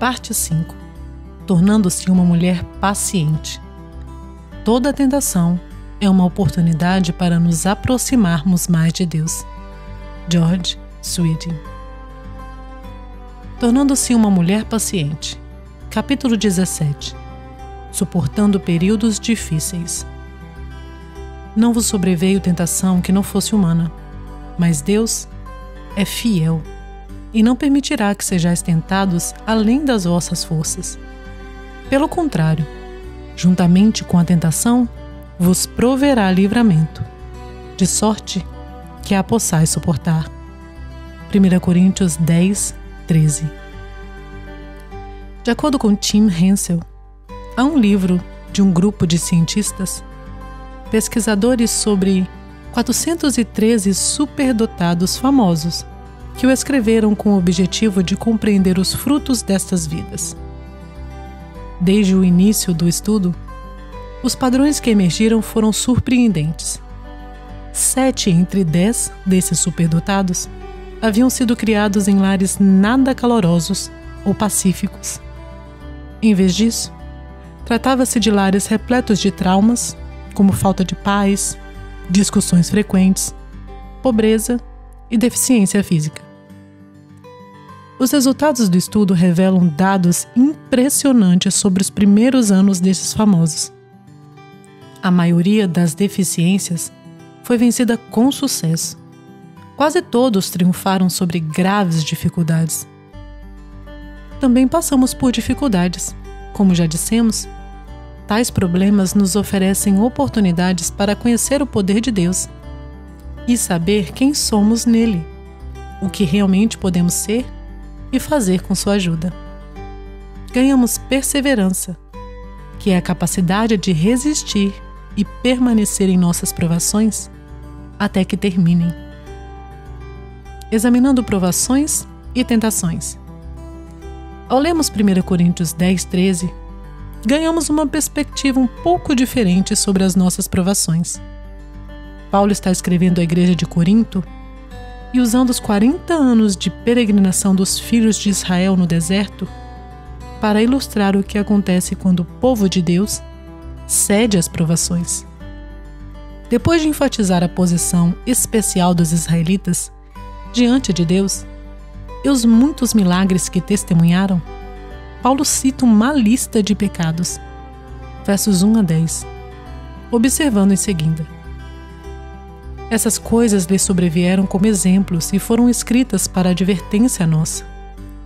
Parte 5. Tornando-se uma mulher paciente. Toda tentação é uma oportunidade para nos aproximarmos mais de Deus. George Sweden. Tornando-se uma mulher paciente. Capítulo 17. Suportando períodos difíceis. Não vos sobreveio tentação que não fosse humana, mas Deus é fiel e não permitirá que sejais tentados além das vossas forças. Pelo contrário, juntamente com a tentação, vos proverá livramento, de sorte que a possais suportar. 1 Coríntios 10, 13. De acordo com Tim Hensel, há um livro de um grupo de cientistas, pesquisadores sobre 413 superdotados famosos, que o escreveram com o objetivo de compreender os frutos destas vidas. Desde o início do estudo, os padrões que emergiram foram surpreendentes. 7 entre 10 desses superdotados haviam sido criados em lares nada calorosos ou pacíficos. Em vez disso, tratava-se de lares repletos de traumas, como falta de paz, discussões frequentes, pobreza e deficiência física. Os resultados do estudo revelam dados impressionantes sobre os primeiros anos desses famosos. A maioria das deficiências foi vencida com sucesso. Quase todos triunfaram sobre graves dificuldades. Também passamos por dificuldades. Como já dissemos, tais problemas nos oferecem oportunidades para conhecer o poder de Deus e saber quem somos nele, o que realmente podemos ser e fazer com sua ajuda. Ganhamos perseverança, que é a capacidade de resistir e permanecer em nossas provações até que terminem. Examinando provações e tentações. Ao lermos 1 Coríntios 10, 13, ganhamos uma perspectiva um pouco diferente sobre as nossas provações. Paulo está escrevendo à igreja de Corinto e usando os 40 anos de peregrinação dos filhos de Israel no deserto para ilustrar o que acontece quando o povo de Deus cede às provações. Depois de enfatizar a posição especial dos israelitas diante de Deus e os muitos milagres que testemunharam, Paulo cita uma lista de pecados, versos 1 a 10, observando em seguida: essas coisas lhe sobrevieram como exemplos e foram escritas para advertência nossa,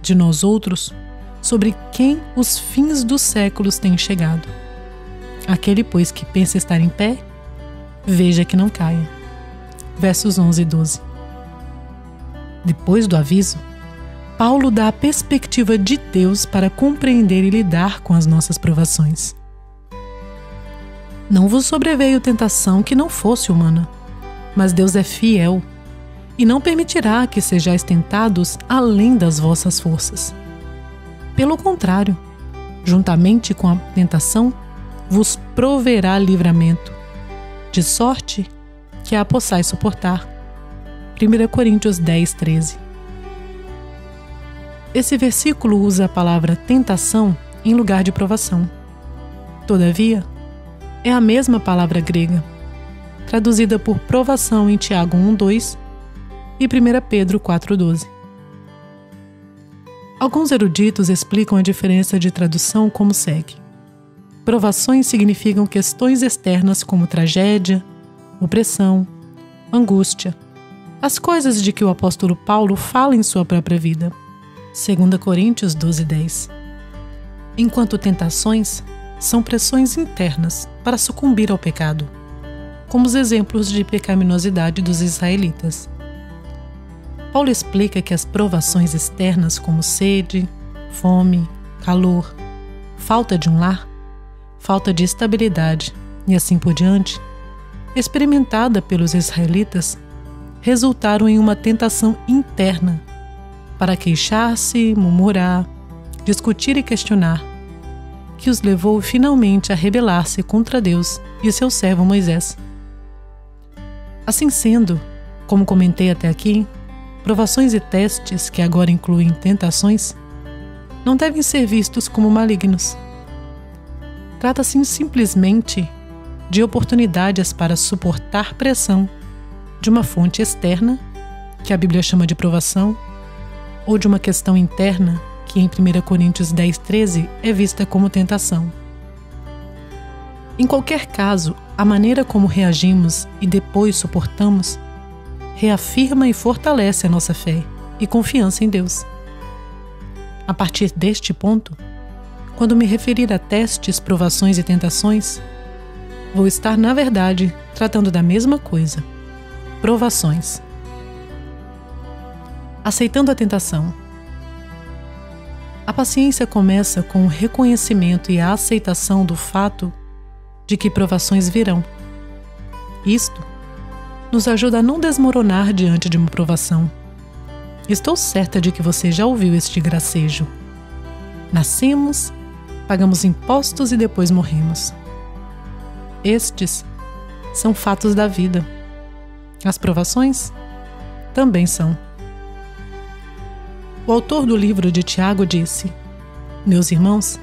de nós outros, sobre quem os fins dos séculos têm chegado. Aquele, pois, que pensa estar em pé, veja que não caia. Versos 11 e 12. Depois do aviso, Paulo dá a perspectiva de Deus para compreender e lidar com as nossas provações. Não vos sobreveio tentação que não fosse humana, mas Deus é fiel e não permitirá que sejais tentados além das vossas forças. Pelo contrário, juntamente com a tentação, vos proverá livramento, de sorte que a possais suportar. 1 Coríntios 10, 13. Esse versículo usa a palavra tentação em lugar de provação. Todavia, é a mesma palavra grega, traduzida por provação em Tiago 1:2 e 1 Pedro 4:12. Alguns eruditos explicam a diferença de tradução como segue. Provações significam questões externas como tragédia, opressão, angústia, as coisas de que o apóstolo Paulo fala em sua própria vida. 2 Coríntios 12:10. Enquanto tentações são pressões internas para sucumbir ao pecado, como os exemplos de pecaminosidade dos israelitas. Paulo explica que as provações externas como sede, fome, calor, falta de um lar, falta de estabilidade e assim por diante, experimentada pelos israelitas, resultaram em uma tentação interna para queixar-se, murmurar, discutir e questionar, que os levou finalmente a rebelar-se contra Deus e seu servo Moisés. Assim sendo, como comentei até aqui, provações e testes, que agora incluem tentações, não devem ser vistos como malignos. Trata-se simplesmente de oportunidades para suportar pressão de uma fonte externa, que a Bíblia chama de provação, ou de uma questão interna, que em 1 Coríntios 10:13 é vista como tentação. Em qualquer caso, a maneira como reagimos e depois suportamos reafirma e fortalece a nossa fé e confiança em Deus. A partir deste ponto, quando me referir a testes, provações e tentações, vou estar, na verdade, tratando da mesma coisa: provações. Aceitando a tentação. A paciência começa com o reconhecimento e a aceitação do fato de que provações virão. Isto nos ajuda a não desmoronar diante de uma provação. Estou certa de que você já ouviu este gracejo. Nascemos, pagamos impostos e depois morremos. Estes são fatos da vida. As provações também são. O autor do livro de Tiago disse: Meus irmãos,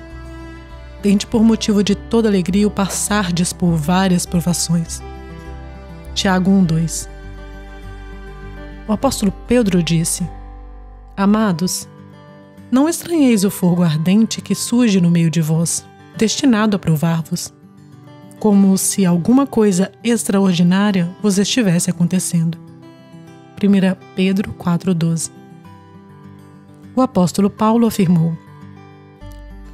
tende por motivo de toda alegria o passardes por várias provações. Tiago 1:2. O apóstolo Pedro disse: Amados, não estranheis o fogo ardente que surge no meio de vós, destinado a provar-vos, como se alguma coisa extraordinária vos estivesse acontecendo. 1 Pedro 4:12. O apóstolo Paulo afirmou: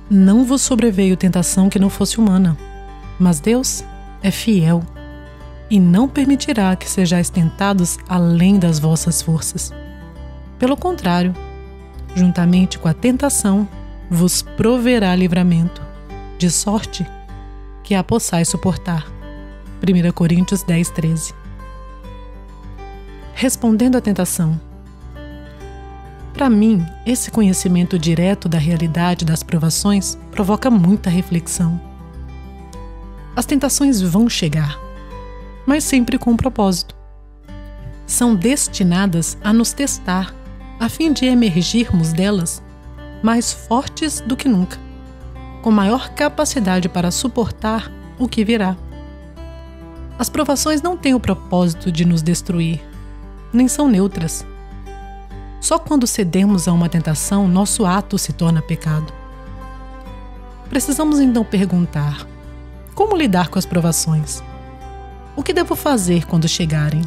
Não vos sobreveio tentação que não fosse humana, mas Deus é fiel e não permitirá que sejais tentados além das vossas forças. Pelo contrário, juntamente com a tentação, vos proverá livramento, de sorte que a possais suportar. 1 Coríntios 10:13. Respondendo à tentação. Para mim, esse conhecimento direto da realidade das provações provoca muita reflexão. As tentações vão chegar, mas sempre com um propósito. São destinadas a nos testar, a fim de emergirmos delas mais fortes do que nunca, com maior capacidade para suportar o que virá. As provações não têm o propósito de nos destruir, nem são neutras. Só quando cedemos a uma tentação, nosso ato se torna pecado. Precisamos então perguntar: como lidar com as provações? O que devo fazer quando chegarem?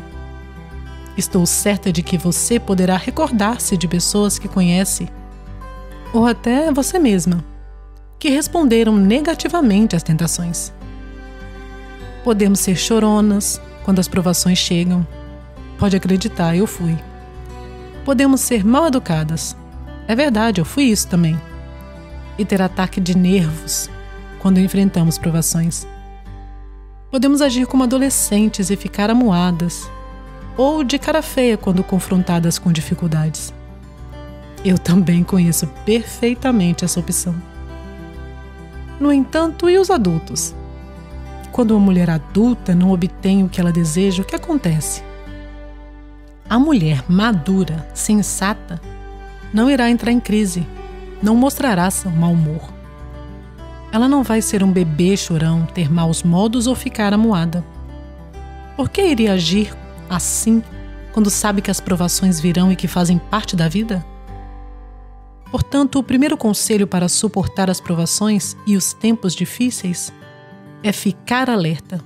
Estou certa de que você poderá recordar-se de pessoas que conhece, ou até você mesma, que responderam negativamente às tentações. Podemos ser choronas quando as provações chegam. Pode acreditar, eu fui. Podemos ser mal educadas. É verdade, eu fui isso também. E ter ataque de nervos quando enfrentamos provações. Podemos agir como adolescentes e ficar amuadas, ou de cara feia quando confrontadas com dificuldades. Eu também conheço perfeitamente essa opção. No entanto, e os adultos? Quando uma mulher adulta não obtém o que ela deseja, o que acontece? A mulher madura, sensata, não irá entrar em crise, não mostrará seu mau humor. Ela não vai ser um bebê chorão, ter maus modos ou ficar amuada. Por que iria agir assim quando sabe que as provações virão e que fazem parte da vida? Portanto, o primeiro conselho para suportar as provações e os tempos difíceis é ficar alerta.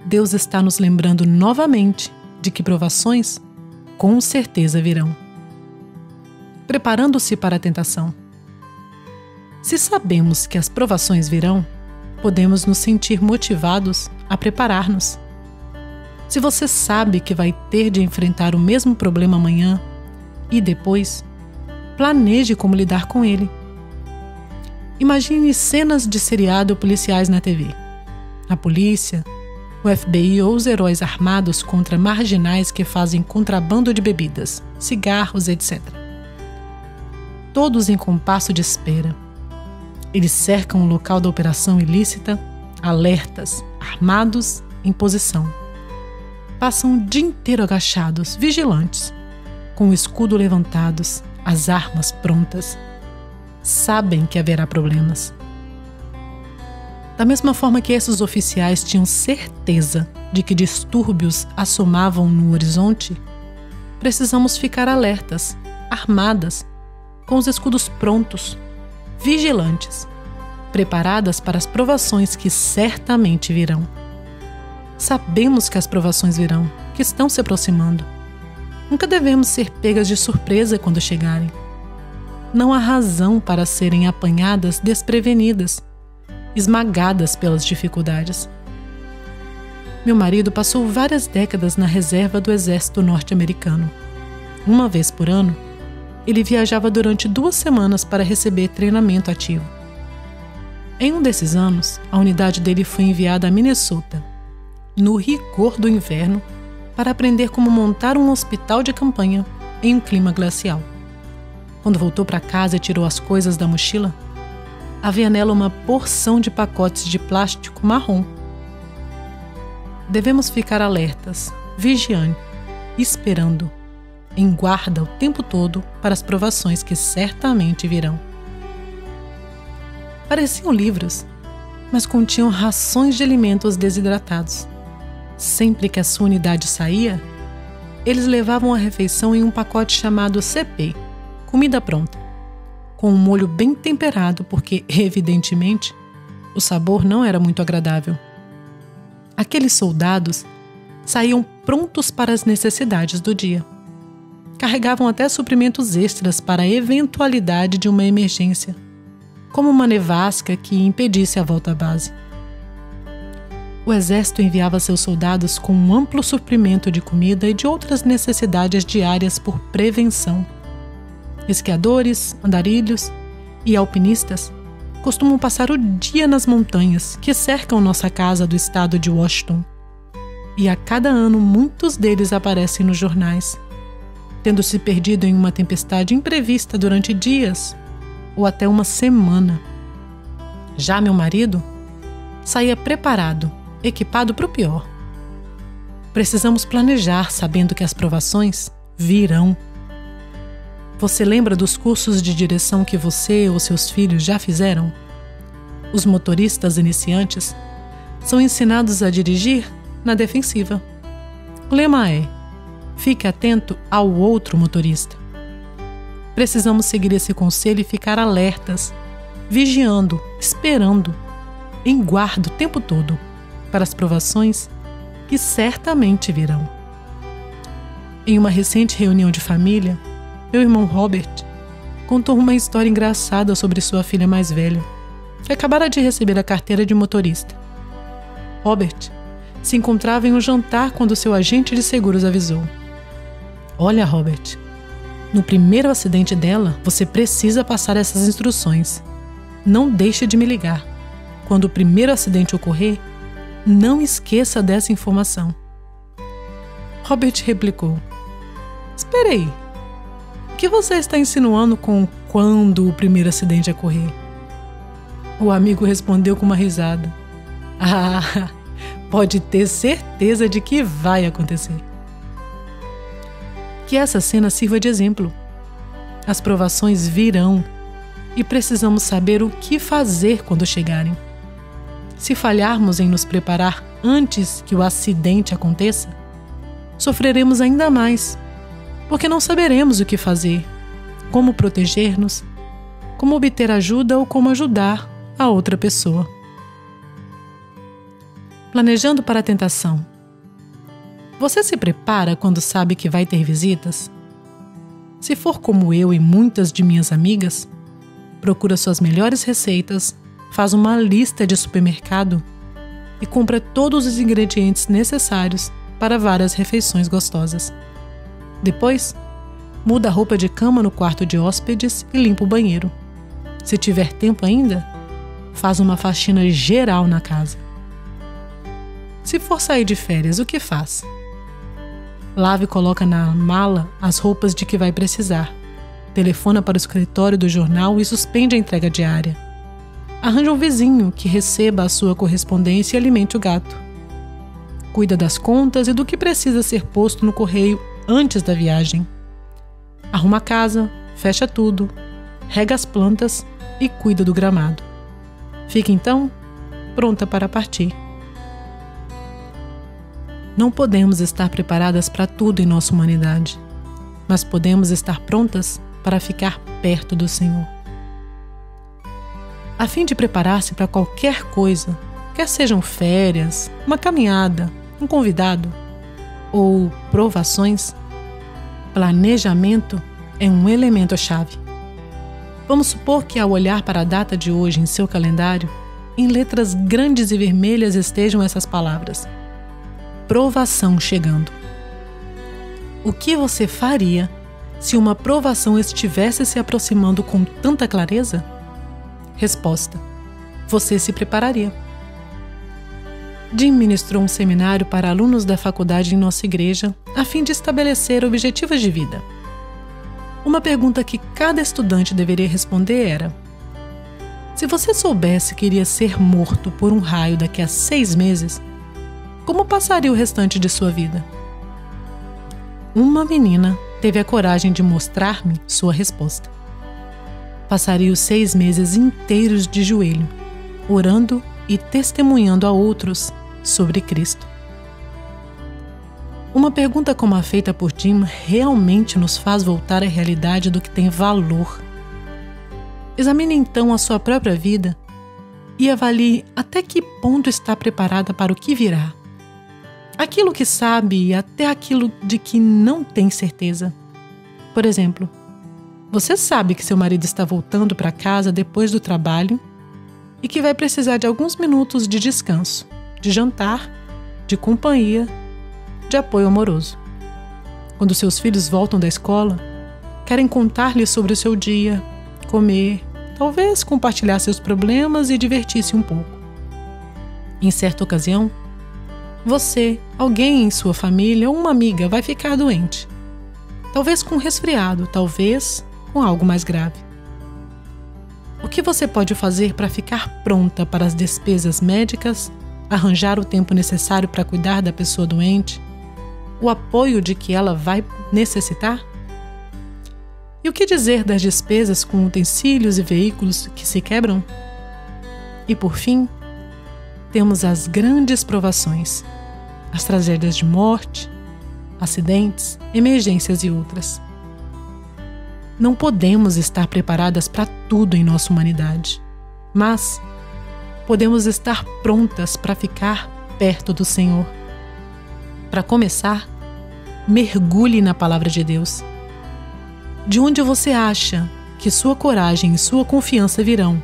Deus está nos lembrando novamente de que provações com certeza virão. Preparando-se para a tentação. Se sabemos que as provações virão, podemos nos sentir motivados a preparar-nos. Se você sabe que vai ter de enfrentar o mesmo problema amanhã e depois, planeje como lidar com ele. Imagine cenas de seriado policiais na TV. A polícia, o FBI ou os heróis armados contra marginais que fazem contrabando de bebidas, cigarros, etc. Todos em compasso de espera. Eles cercam o local da operação ilícita, alertas, armados, em posição. Passam o dia inteiro agachados, vigilantes, com o escudo levantados, as armas prontas. sabem que haverá problemas. Da mesma forma que esses oficiais tinham certeza de que distúrbios assomavam no horizonte, precisamos ficar alertas, armadas, com os escudos prontos, vigilantes, preparadas para as provações que certamente virão. Sabemos que as provações virão, que estão se aproximando. Nunca devemos ser pegas de surpresa quando chegarem. Não há razão para serem apanhadas desprevenidas, esmagadas pelas dificuldades. Meu marido passou várias décadas na reserva do exército norte-americano. Uma vez por ano, ele viajava durante 2 semanas para receber treinamento ativo. Em um desses anos, a unidade dele foi enviada a Minnesota, no rigor do inverno, para aprender como montar um hospital de campanha em um clima glacial. Quando voltou para casa e tirou as coisas da mochila, havia nela uma porção de pacotes de plástico marrom. Devemos ficar alertas, vigiantes, esperando, em guarda o tempo todo para as provações que certamente virão. Pareciam livros, mas continham rações de alimentos desidratados. Sempre que a sua unidade saía, eles levavam a refeição em um pacote chamado CP, comida pronta, com um molho bem temperado porque, evidentemente, o sabor não era muito agradável. Aqueles soldados saíam prontos para as necessidades do dia. Carregavam até suprimentos extras para a eventualidade de uma emergência, como uma nevasca que impedisse a volta à base. O exército enviava seus soldados com um amplo suprimento de comida e de outras necessidades diárias por prevenção. Esquiadores, andarilhos e alpinistas costumam passar o dia nas montanhas que cercam nossa casa do estado de Washington. E a cada ano muitos deles aparecem nos jornais, tendo se perdido em uma tempestade imprevista durante dias ou até uma semana. Já meu marido saía preparado, equipado para o pior. Precisamos planejar sabendo que as provações virão. Você lembra dos cursos de direção que você ou seus filhos já fizeram? Os motoristas iniciantes são ensinados a dirigir na defensiva. O lema é: fique atento ao outro motorista. Precisamos seguir esse conselho e ficar alertas, vigiando, esperando, em guarda o tempo todo para as provações que certamente virão. Em uma recente reunião de família, meu irmão Robert contou uma história engraçada sobre sua filha mais velha, que acabara de receber a carteira de motorista. Robert se encontrava em um jantar quando seu agente de seguros avisou: "Olha, Robert, no primeiro acidente dela, você precisa passar essas instruções. Não deixe de me ligar. Quando o primeiro acidente ocorrer, não esqueça dessa informação." Robert replicou: "Espere aí. O que você está insinuando com quando o primeiro acidente ocorrer?" O amigo respondeu com uma risada: "Ah, pode ter certeza de que vai acontecer." Que essa cena sirva de exemplo. As provações virão e precisamos saber o que fazer quando chegarem. Se falharmos em nos preparar antes que o acidente aconteça, sofreremos ainda mais, porque não saberemos o que fazer, como proteger-nos, como obter ajuda ou como ajudar a outra pessoa. Planejando para a tentação. Você se prepara quando sabe que vai ter visitas? Se for como eu e muitas de minhas amigas, procura suas melhores receitas, faz uma lista de supermercado e compra todos os ingredientes necessários para várias refeições gostosas. Depois, muda a roupa de cama no quarto de hóspedes e limpa o banheiro. Se tiver tempo ainda, faz uma faxina geral na casa. Se for sair de férias, o que faz? Lava e coloca na mala as roupas de que vai precisar. Telefona para o escritório do jornal e suspende a entrega diária. Arranja um vizinho que receba a sua correspondência e alimente o gato. Cuida das contas e do que precisa ser posto no correio antes da viagem. Arruma a casa, fecha tudo, rega as plantas e cuida do gramado. Fica então pronta para partir. Não podemos estar preparadas para tudo em nossa humanidade, mas podemos estar prontas para ficar perto do Senhor. A fim de preparar-se para qualquer coisa, quer sejam férias, uma caminhada, um convidado ou provações, planejamento é um elemento-chave. Vamos supor que ao olhar para a data de hoje em seu calendário, em letras grandes e vermelhas estejam essas palavras: provação chegando. O que você faria se uma provação estivesse se aproximando com tanta clareza? Resposta: você se prepararia. Jim ministrou um seminário para alunos da faculdade em nossa igreja a fim de estabelecer objetivos de vida. Uma pergunta que cada estudante deveria responder era: se você soubesse que iria ser morto por um raio daqui a 6 meses, como passaria o restante de sua vida? Uma menina teve a coragem de mostrar-me sua resposta. Passaria os 6 meses inteiros de joelho, orando e testemunhando a outros sobre Cristo. Uma pergunta como a feita por Jim realmente nos faz voltar à realidade do que tem valor. Examine então a sua própria vida e avalie até que ponto está preparada para o que virá. Aquilo que sabe e até aquilo de que não tem certeza. Por exemplo, você sabe que seu marido está voltando para casa depois do trabalho e que vai precisar de alguns minutos de descanso, de jantar, de companhia, de apoio amoroso. Quando seus filhos voltam da escola, querem contar-lhe sobre o seu dia, comer, talvez compartilhar seus problemas e divertir-se um pouco. Em certa ocasião, você, alguém em sua família ou uma amiga vai ficar doente. Talvez com resfriado, talvez com algo mais grave. O que você pode fazer para ficar pronta para as despesas médicas, arranjar o tempo necessário para cuidar da pessoa doente, o apoio de que ela vai necessitar? E o que dizer das despesas com utensílios e veículos que se quebram? E por fim, temos as grandes provações, as tragédias de morte, acidentes, emergências e outras. Não podemos estar preparadas para tudo em nossa humanidade, mas podemos estar prontas para ficar perto do Senhor. Para começar, mergulhe na Palavra de Deus. De onde você acha que sua coragem e sua confiança virão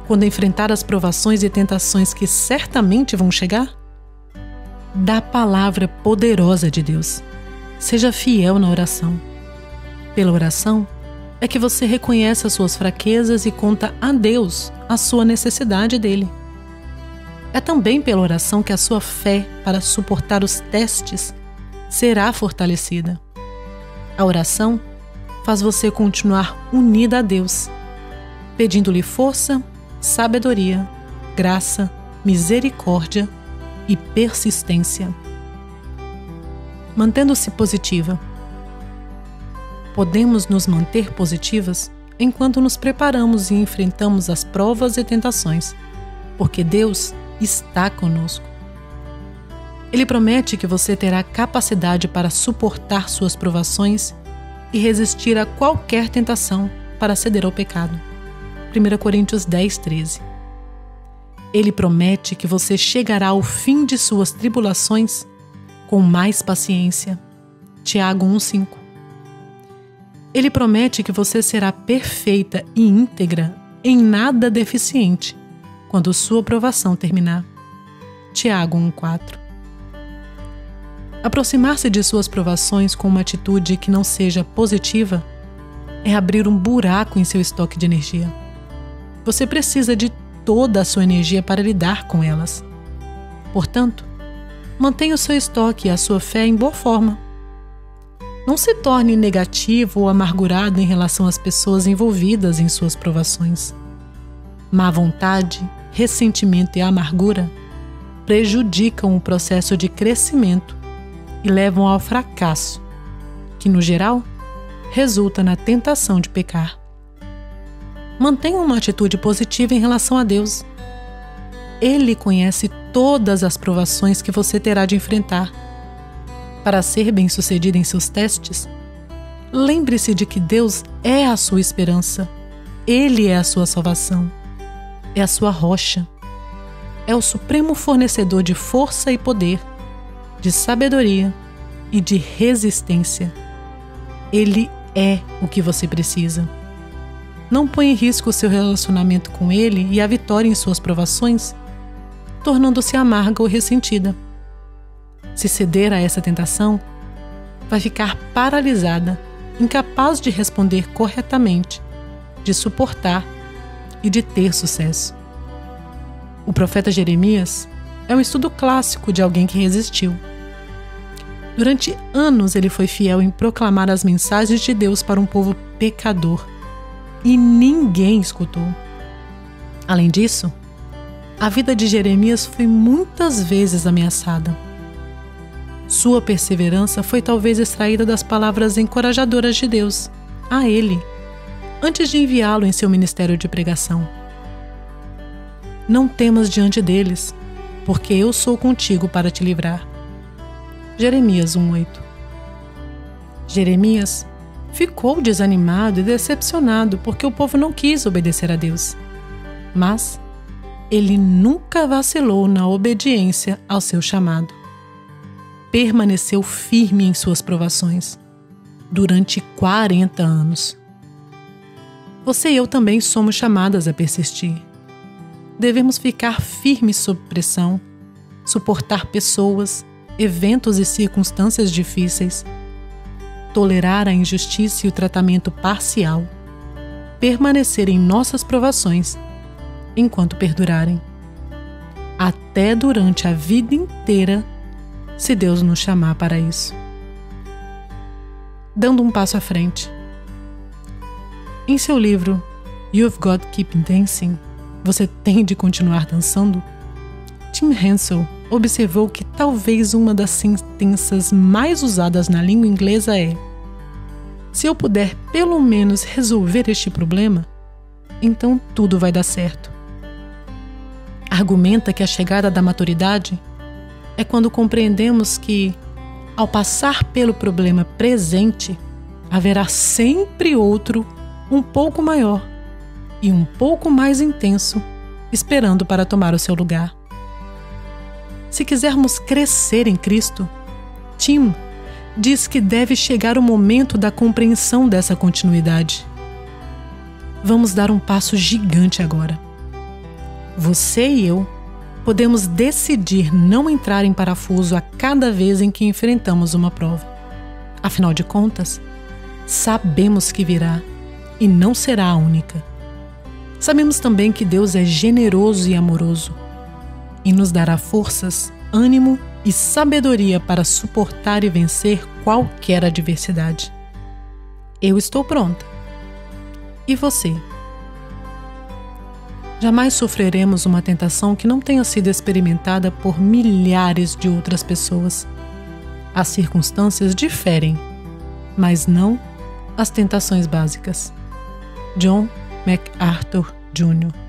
quando enfrentar as provações e tentações que certamente vão chegar? Da palavra poderosa de Deus. Seja fiel na oração. Pela oração é que você reconhece as suas fraquezas e conta a Deus a sua necessidade dele. É também pela oração que a sua fé para suportar os testes será fortalecida. A oração faz você continuar unida a Deus, pedindo-lhe força, sabedoria, graça, misericórdia e persistência. Mantendo-se positiva. Podemos nos manter positivas enquanto nos preparamos e enfrentamos as provas e tentações, porque Deus está conosco. Ele promete que você terá capacidade para suportar suas provações e resistir a qualquer tentação para ceder ao pecado. 1 Coríntios 10:13. Ele promete que você chegará ao fim de suas tribulações com mais paciência. Tiago 1:5. Ele promete que você será perfeita e íntegra, em nada deficiente, quando sua provação terminar. Tiago 1:4. Aproximar-se de suas provações com uma atitude que não seja positiva é abrir um buraco em seu estoque de energia. Você precisa de toda a sua energia para lidar com elas. Portanto, mantenha o seu estoque e a sua fé em boa forma. Não se torne negativo ou amargurado em relação às pessoas envolvidas em suas provações. Má vontade, ressentimento e amargura prejudicam o processo de crescimento e levam ao fracasso, que, no geral, resulta na tentação de pecar. Mantenha uma atitude positiva em relação a Deus. Ele conhece todas as provações que você terá de enfrentar. Para ser bem-sucedido em seus testes, lembre-se de que Deus é a sua esperança. Ele é a sua salvação. É a sua rocha. É o supremo fornecedor de força e poder, de sabedoria e de resistência. Ele é o que você precisa. Não ponha em risco o seu relacionamento com Ele e a vitória em suas provações, tornando-se amarga ou ressentida. Se ceder a essa tentação, vai ficar paralisada, incapaz de responder corretamente, de suportar e de ter sucesso. O profeta Jeremias é um estudo clássico de alguém que resistiu. Durante anos ele foi fiel em proclamar as mensagens de Deus para um povo pecador, e ninguém escutou. Além disso, a vida de Jeremias foi muitas vezes ameaçada. Sua perseverança foi talvez extraída das palavras encorajadoras de Deus a ele, antes de enviá-lo em seu ministério de pregação. Não temas diante deles, porque eu sou contigo para te livrar. Jeremias 1:8. Jeremias ficou desanimado e decepcionado porque o povo não quis obedecer a Deus. Mas ele nunca vacilou na obediência ao seu chamado. Permaneceu firme em suas provações durante 40 anos. Você e eu também somos chamadas a persistir. Devemos ficar firmes sob pressão, suportar pessoas, eventos e circunstâncias difíceis, tolerar a injustiça e o tratamento parcial, permanecer em nossas provações enquanto perdurarem, até durante a vida inteira, se Deus nos chamar para isso. Dando um passo à frente. Em seu livro You've Got to Keep Dancing, Você Tem de Continuar Dançando, Tim Hensel observou que talvez uma das sentenças mais usadas na língua inglesa é: se eu puder pelo menos resolver este problema, então tudo vai dar certo. Argumenta que a chegada da maturidade é quando compreendemos que, ao passar pelo problema presente, haverá sempre outro um pouco maior e um pouco mais intenso esperando para tomar o seu lugar. Se quisermos crescer em Cristo, Tim diz que deve chegar o momento da compreensão dessa continuidade. Vamos dar um passo gigante agora. Você e eu podemos decidir não entrar em parafuso a cada vez em que enfrentamos uma prova. Afinal de contas, sabemos que virá e não será a única. Sabemos também que Deus é generoso e amoroso e nos dará forças, ânimo e sabedoria para suportar e vencer qualquer adversidade. Eu estou pronta. E você? Jamais sofreremos uma tentação que não tenha sido experimentada por milhares de outras pessoas. As circunstâncias diferem, mas não as tentações básicas. John MacArthur Jr.